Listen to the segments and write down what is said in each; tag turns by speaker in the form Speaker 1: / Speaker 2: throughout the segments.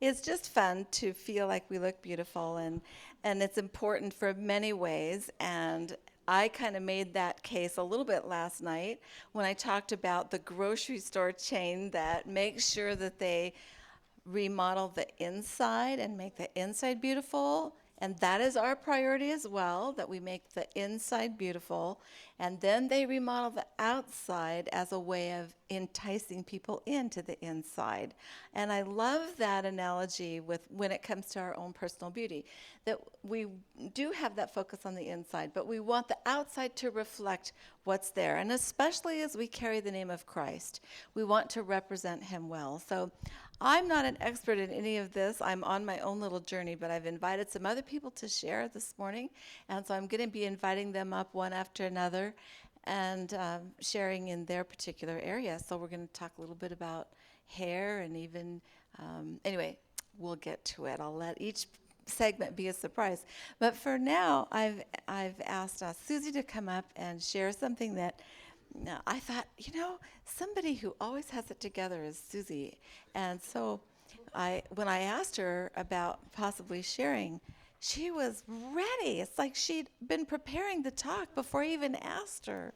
Speaker 1: It's just fun to feel like we look beautiful, and it's important for many ways. And I kind of made that case a little bit last night when I talked about the grocery store chain that makes sure that they remodel the inside and make the inside beautiful. And that is our priority as well, that we make the inside beautiful. And then they remodel the outside as a way of enticing people into the inside. And I love that analogy with when it comes to our own personal beauty, that we do have that focus on the inside, but we want the outside to reflect what's there. And especially as we carry the name of Christ, we want to represent him well. So I'm not an expert in any of this. I'm on my own little journey, but I've invited some other people to share this morning. And so I'm going to be inviting them up one after another and sharing in their particular area. So we're going to talk a little bit about hair and even, anyway, we'll get to it. I'll let each segment be a surprise. But for now, I've asked Suzie to come up and share something that I thought, somebody who always has it together is Suzie. And so when I asked her about possibly sharing, she was ready. It's like she'd been preparing the talk before I even asked her.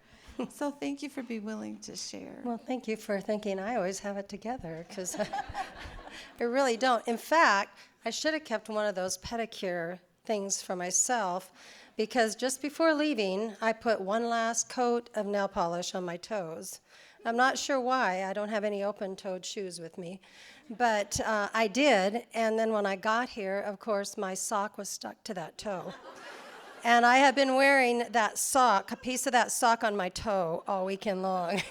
Speaker 1: So thank you for being willing to share.
Speaker 2: Well, thank you for thinking I always have it together, because I really don't. In fact, I should have kept one of those pedicure things for myself, because just before leaving, I put one last coat of nail polish on my toes. I'm not sure why. I don't have any open-toed shoes with me. But I did, and then when I got here, of course, my sock was stuck to that toe. And I have been wearing that sock, a piece of that sock on my toe all weekend long.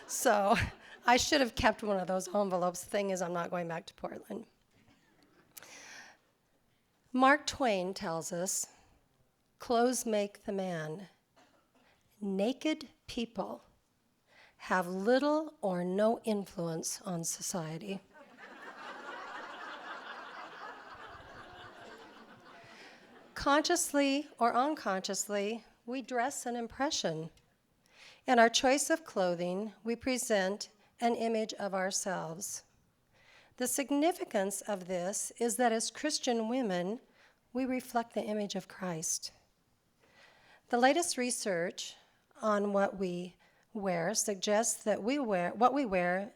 Speaker 2: So I should have kept one of those envelopes. The thing is, I'm not going back to Portland. Mark Twain tells us, clothes make the man. Naked people have little or no influence on society. Consciously or unconsciously, we dress an impression. In our choice of clothing, we present an image of ourselves. The significance of this is that as Christian women, we reflect the image of Christ. The latest research on what we wear suggests that what we wear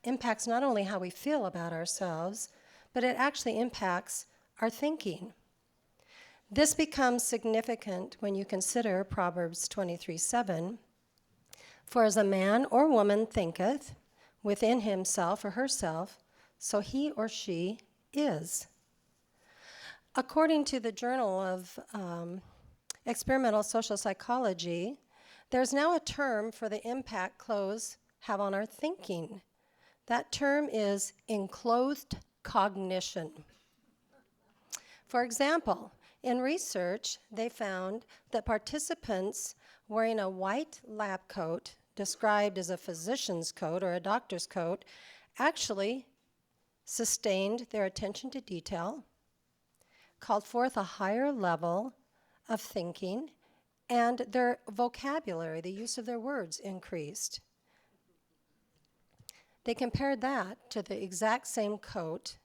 Speaker 2: impacts not only how we feel about ourselves, but it actually impacts our thinking. This becomes significant when you consider Proverbs 23:7. For as a man or woman thinketh within himself or herself, so he or she is. According to the Journal of Experimental Social Psychology, there's now a term for the impact clothes have on our thinking. That term is enclosed cognition. For example, in research, they found that participants wearing a white lab coat, described as a physician's coat or a doctor's coat, actually sustained their attention to detail, called forth a higher level of thinking, and their vocabulary, the use of their words, increased. They compared that to the exact same coat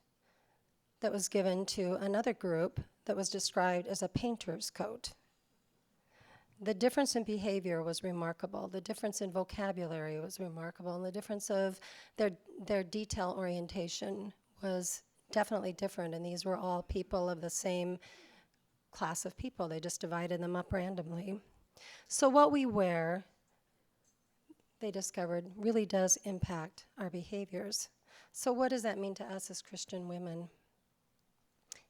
Speaker 2: that was given to another group that was described as a painter's coat. The difference in behavior was remarkable. The difference in vocabulary was remarkable. And the difference of their detail orientation was definitely different. And these were all people of the same class of people. They just divided them up randomly. So what we wear, they discovered, really does impact our behaviors. So what does that mean to us as Christian women?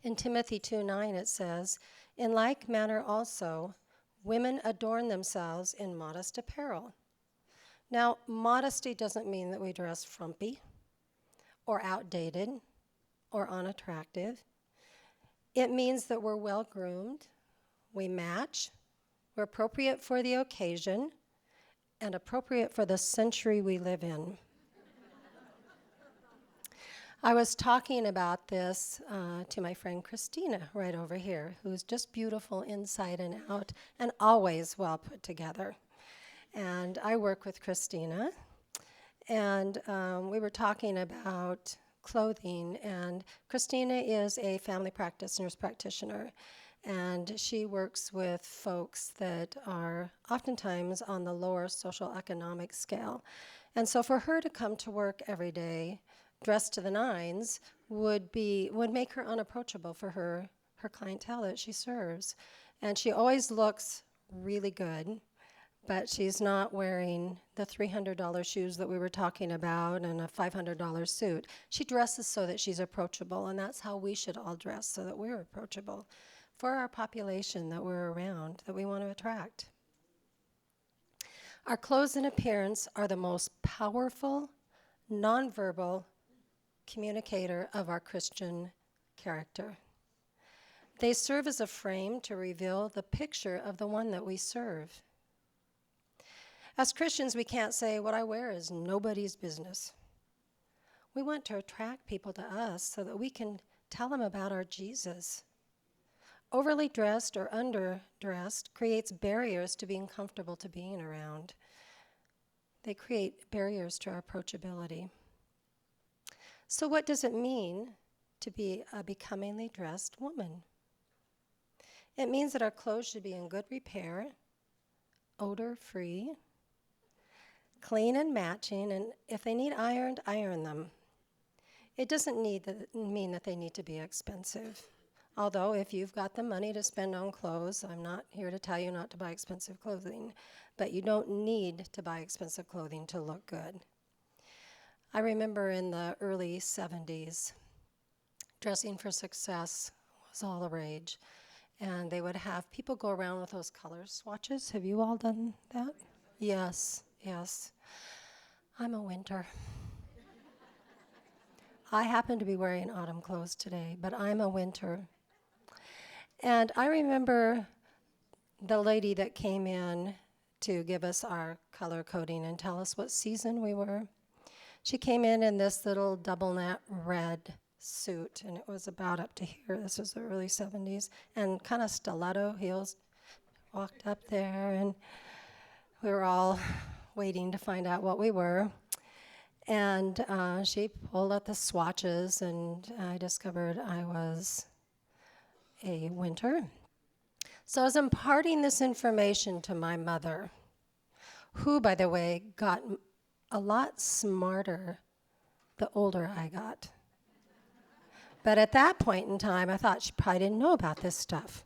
Speaker 2: In Timothy 2:9 it says, in like manner also, women adorn themselves in modest apparel. Now, modesty doesn't mean that we dress frumpy or outdated or unattractive. It means that we're well-groomed, we match, we're appropriate for the occasion, and appropriate for the century we live in. I was talking about this to my friend Christina right over here, who's just beautiful inside and out and always well put together. And I work with Christina, and we were talking about clothing. And Christina is a family practice nurse practitioner, and she works with folks that are oftentimes on the lower social economic scale. And so for her to come to work every day dressed to the nines would make her unapproachable for her clientele that she serves. And she always looks really good, but she's not wearing the $300 shoes that we were talking about and a $500 suit. She dresses so that she's approachable, and that's how we should all dress, so that we're approachable for our population that we're around, that we want to attract. Our clothes and appearance are the most powerful, nonverbal communicator of our Christian character. They serve as a frame to reveal the picture of the one that we serve. As Christians, we can't say, what I wear is nobody's business. We want to attract people to us so that we can tell them about our Jesus. Overly dressed or underdressed creates barriers to being comfortable to being around. They create barriers to our approachability. So what does it mean to be a becomingly dressed woman? It means that our clothes should be in good repair, odor-free, clean and matching, and if they need ironed, iron them. It doesn't mean that they need to be expensive. Although if you've got the money to spend on clothes, I'm not here to tell you not to buy expensive clothing, but you don't need to buy expensive clothing to look good. I remember in the early 70s, dressing for success was all the rage. And they would have people go around with those color swatches. Have you all done that? Yes. I'm a winter. I happen to be wearing autumn clothes today, but I'm a winter. And I remember the lady that came in to give us our color coding and tell us what season we were. She came in this little double knit red suit, and it was about up to here. This was the early 70s, and kind of stiletto heels. Walked up there, and we were all waiting to find out what we were. And she pulled out the swatches, and I discovered I was a winter. So I was imparting this information to my mother, who, by the way, got a lot smarter the older I got. But at that point in time, I thought she probably didn't know about this stuff.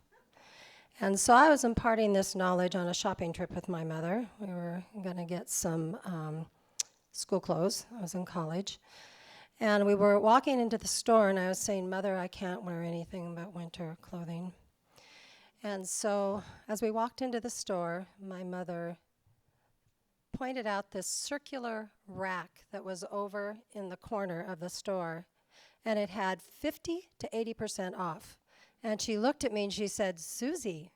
Speaker 2: And so I was imparting this knowledge on a shopping trip with my mother. We were going to get some school clothes. I was in college. And we were walking into the store, and I was saying, Mother, I can't wear anything but winter clothing. And so as we walked into the store, my mother pointed out this circular rack that was over in the corner of the store, and it had 50 to 80% off. And she looked at me and she said, Suzie,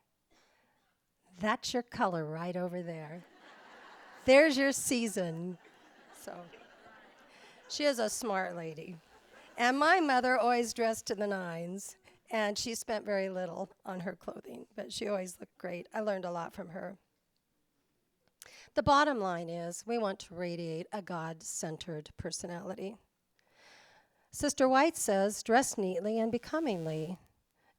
Speaker 2: that's your color right over there. There's your season. So she is a smart lady. And my mother always dressed to the nines, and she spent very little on her clothing, but she always looked great. I learned a lot from her. The bottom line is we want to radiate a God-centered personality. Sister White says, dress neatly and becomingly.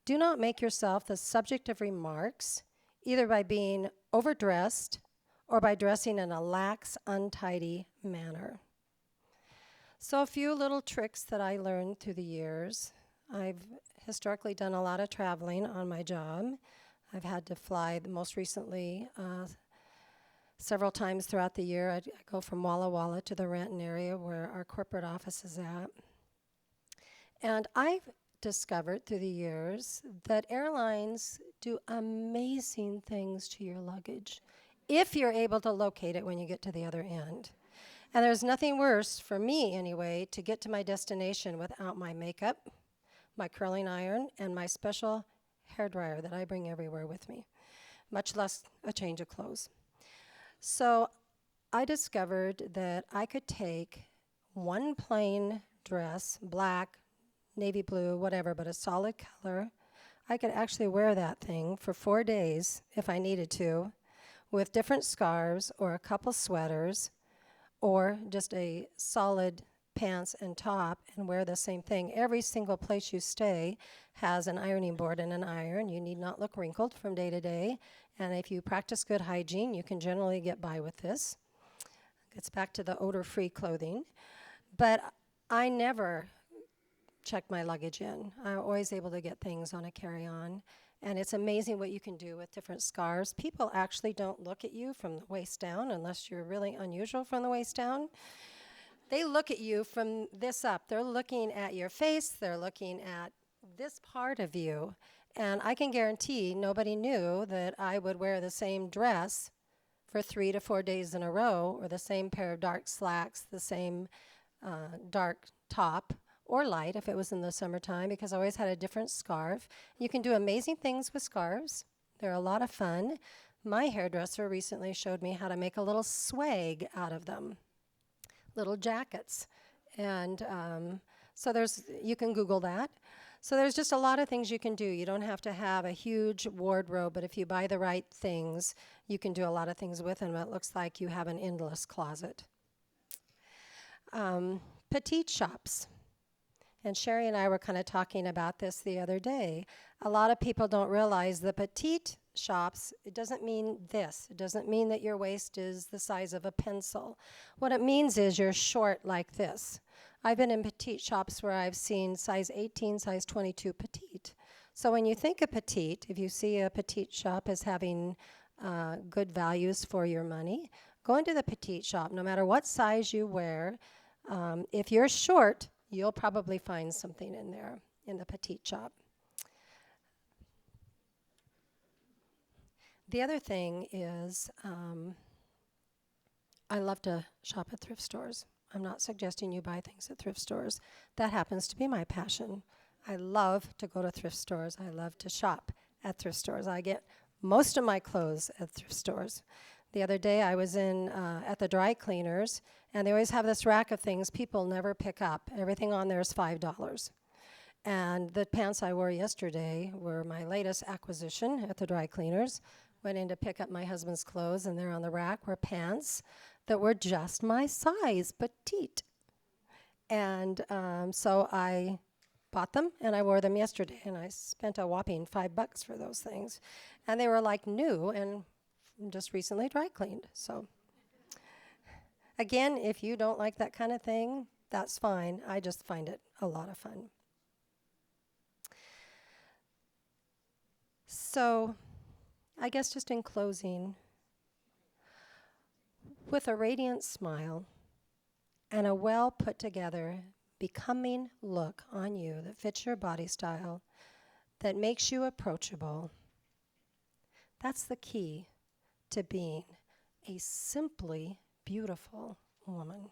Speaker 2: Do not make yourself the subject of remarks, either by being overdressed or by dressing in a lax, untidy manner. So a few little tricks that I learned through the years. I've historically done a lot of traveling on my job. I've had to fly most recently several times throughout the year. I go from Walla Walla to the Renton area where our corporate office is at. And I've discovered through the years that airlines do amazing things to your luggage if you're able to locate it when you get to the other end. And there's nothing worse, for me anyway, to get to my destination without my makeup, my curling iron, and my special hairdryer that I bring everywhere with me, much less a change of clothes. So I discovered that I could take one plain dress, black, navy blue, whatever, but a solid color. I could actually wear that thing for 4 days if I needed to, with different scarves or a couple sweaters, or just a solid pants and top and wear the same thing. Every single place you stay has an ironing board and an iron. You need not look wrinkled from day to day. And if you practice good hygiene, you can generally get by with this. Gets back to the odor-free clothing. But I never check my luggage in. I'm always able to get things on a carry-on. And it's amazing what you can do with different scarves. People actually don't look at you from the waist down unless you're really unusual from the waist down. They look at you from this up. They're looking at your face. They're looking at this part of you. And I can guarantee nobody knew that I would wear the same dress for 3 to 4 days in a row, or the same pair of dark slacks, the same dark top, or light if it was in the summertime, because I always had a different scarf. You can do amazing things with scarves. They're a lot of fun. My hairdresser recently showed me how to make a little swag out of them, little jackets. And so you can Google that. So there's just a lot of things you can do. You don't have to have a huge wardrobe, but if you buy the right things, you can do a lot of things with them. It looks like you have an endless closet. Petite shops. And Sherry and I were kind of talking about this the other day. A lot of people don't realize the petite shops, it doesn't mean this. It doesn't mean that your waist is the size of a pencil. What it means is you're short like this. I've been in petite shops where I've seen size 18, size 22 petite. So when you think of petite, if you see a petite shop as having good values for your money, go into the petite shop. No matter what size you wear, if you're short, you'll probably find something in there in the petite shop. The other thing is I love to shop at thrift stores. I'm not suggesting you buy things at thrift stores. That happens to be my passion. I love to go to thrift stores. I love to shop at thrift stores. I get most of my clothes at thrift stores. The other day I was at the dry cleaners, and they always have this rack of things people never pick up. Everything on there is $5. And the pants I wore yesterday were my latest acquisition at the dry cleaners. Went in to pick up my husband's clothes, and there on the rack were pants that were just my size, petite. And so I bought them, and I wore them yesterday, and I spent a whopping $5 for those things. And they were like new and just recently dry cleaned. So again, if you don't like that kind of thing, that's fine. I just find it a lot of fun. So I guess just in closing, with a radiant smile and a well put together, becoming look on you that fits your body style, that makes you approachable, that's the key to being a simply beautiful woman.